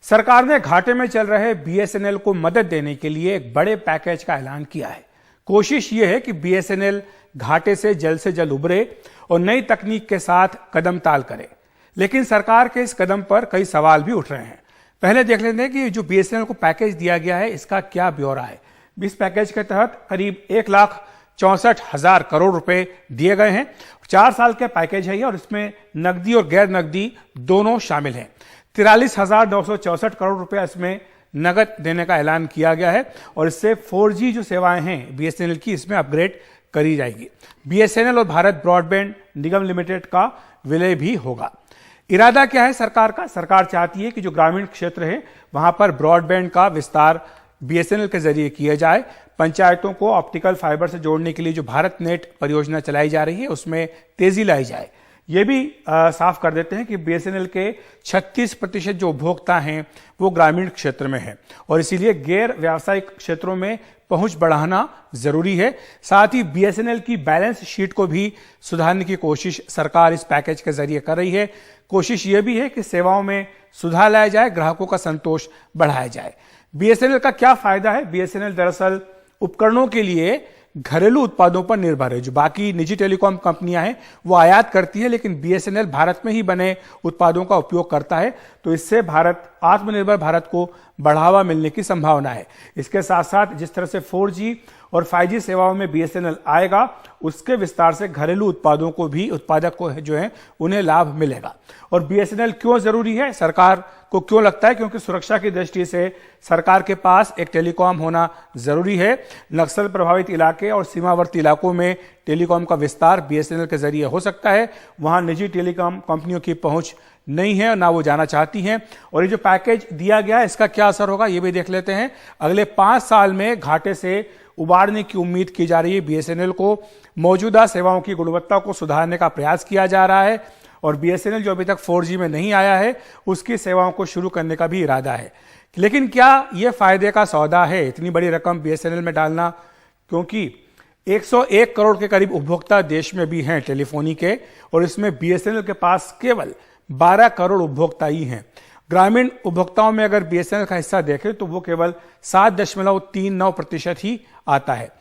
सरकार ने घाटे में चल रहे बीएसएनएल को मदद देने के लिए एक बड़े पैकेज का ऐलान किया है। कोशिश यह है कि बीएसएनएल घाटे से जल्द उबरे और नई तकनीक के साथ कदम ताल करे। लेकिन सरकार के इस कदम पर कई सवाल भी उठ रहे हैं। पहले देख लेते हैं कि जो बीएसएनएल को पैकेज दिया गया है इसका क्या ब्यौरा है। इस पैकेज के तहत करीब 1,64,000 करोड़ रुपए दिए गए हैं। 4 साल का पैकेज है ये और इसमें नकदी और गैर नकदी दोनों शामिल हैं। 43,964 करोड़ रुपए इसमें नगद देने का ऐलान किया गया है और इससे 4G जो सेवाएं हैं बीएसएनएल की इसमें अपग्रेड करी जाएगी। बीएसएनएल और भारत ब्रॉडबैंड निगम लिमिटेड का विलय भी होगा। इरादा क्या है सरकार का? सरकार चाहती है कि जो ग्रामीण क्षेत्र है वहां पर ब्रॉडबैंड का विस्तार बीएसएनएल के जरिए किया जाए। पंचायतों को ऑप्टिकल फाइबर से जोड़ने के लिए जो भारत नेट परियोजना चलाई जा रही है उसमें तेजी लाई जाए। ये भी साफ कर देते हैं कि बीएसएनएल के 36% जो उपभोक्ता हैं वो ग्रामीण क्षेत्र में हैं और इसीलिए गैर व्यावसायिक क्षेत्रों में पहुंच बढ़ाना जरूरी है। साथ ही बीएसएनएल की बैलेंस शीट को भी सुधारने की कोशिश सरकार इस पैकेज के जरिए कर रही है। कोशिश ये भी है कि सेवाओं में सुधार लाया जाए, ग्राहकों का संतोष बढ़ाया जाए। बीएसएनएल का क्या फायदा है? बीएसएनएल दरअसल उपकरणों के लिए घरेलू उत्पादों पर निर्भर है। जो बाकी निजी टेलीकॉम कंपनियां हैं वो आयात करती है, लेकिन बीएसएनएल भारत में ही बने उत्पादों का उपयोग करता है। तो इससे भारत आत्मनिर्भर भारत को बढ़ावा मिलने की संभावना है। इसके साथ साथ जिस तरह से 4G और 5G सेवाओं में बीएसएनएल आएगा उसके विस्तार से घरेलू उत्पादों को भी उत्पादक को जो है उन्हें लाभ मिलेगा। और बीएसएनएल क्यों जरूरी है? सरकार को क्यों लगता है? क्योंकि सुरक्षा की दृष्टि से सरकार के पास एक टेलीकॉम होना जरूरी है। नक्सल प्रभावित इलाके और सीमावर्ती इलाकों में टेलीकॉम का विस्तार बीएसएनएल के जरिए हो सकता है। वहां निजी टेलीकॉम कंपनियों की पहुंच नहीं है और ना वो जाना चाहती हैं। और ये जो पैकेज दिया गया है इसका क्या असर होगा ये भी देख लेते हैं। अगले 5 साल में घाटे से उबारने की उम्मीद की जा रही है। बीएसएनएल को मौजूदा सेवाओं की गुणवत्ता को सुधारने का प्रयास किया जा रहा है और बीएसएनएल जो अभी तक 4G में नहीं आया है उसकी सेवाओं को शुरू करने का भी इरादा है। लेकिन क्या यह फायदे का सौदा है इतनी बड़ी रकम बीएसएनएल में डालना? क्योंकि 101 करोड़ के करीब उपभोक्ता देश में भी हैं टेलीफोनी के और इसमें बीएसएनएल के पास केवल 12 करोड़ उपभोक्ता ही हैं। ग्रामीण उपभोक्ताओं में अगर बीएसएनएल का हिस्सा देखें तो वो केवल 7.39% ही आता है।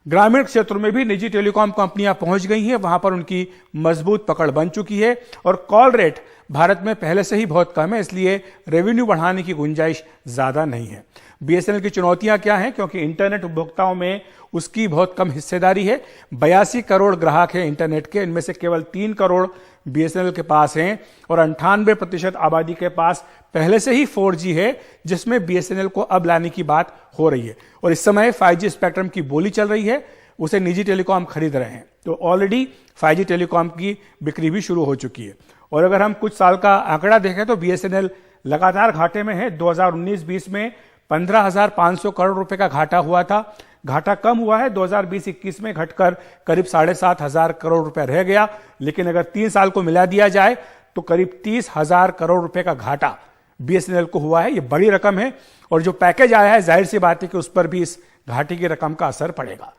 ग्रामीण क्षेत्रों में भी निजी टेलीकॉम कंपनियां पहुंच गई हैं, वहां पर उनकी मजबूत पकड़ बन चुकी है और कॉल रेट भारत में पहले से ही बहुत कम है, इसलिए रेवेन्यू बढ़ाने की गुंजाइश ज्यादा नहीं है। बीएसएनएल की चुनौतियां क्या हैं? क्योंकि इंटरनेट उपभोक्ताओं में उसकी बहुत कम हिस्सेदारी है। 82 करोड़ ग्राहक हैं इंटरनेट के, इनमें से केवल 3 करोड़ बीएसएनएल के पास हैं और 98% आबादी के पास पहले से ही 4G है, जिसमें बीएसएनएल को अब लाने की बात हो रही है। और इस समय 5G स्पेक्ट्रम की बोली चल रही है, उसे निजी टेलीकॉम खरीद रहे हैं। तो ऑलरेडी 5G टेलीकॉम की बिक्री भी शुरू हो चुकी है। और अगर हम कुछ साल का आंकड़ा देखें तो बीएसएनएल लगातार घाटे में है। 2019-20 में 15,500 करोड़ रुपए का घाटा हुआ था। घाटा कम हुआ है, 2020-21 में घटकर करीब 7,500 करोड़ रुपए रह गया। लेकिन अगर 3 साल को मिला दिया जाए तो करीब 30,000 करोड़ रुपए का घाटा बीएसएनएल को हुआ है। ये बड़ी रकम है और जो पैकेज आया है जाहिर सी बात है कि उस पर भी इस घाटे की रकम का असर पड़ेगा।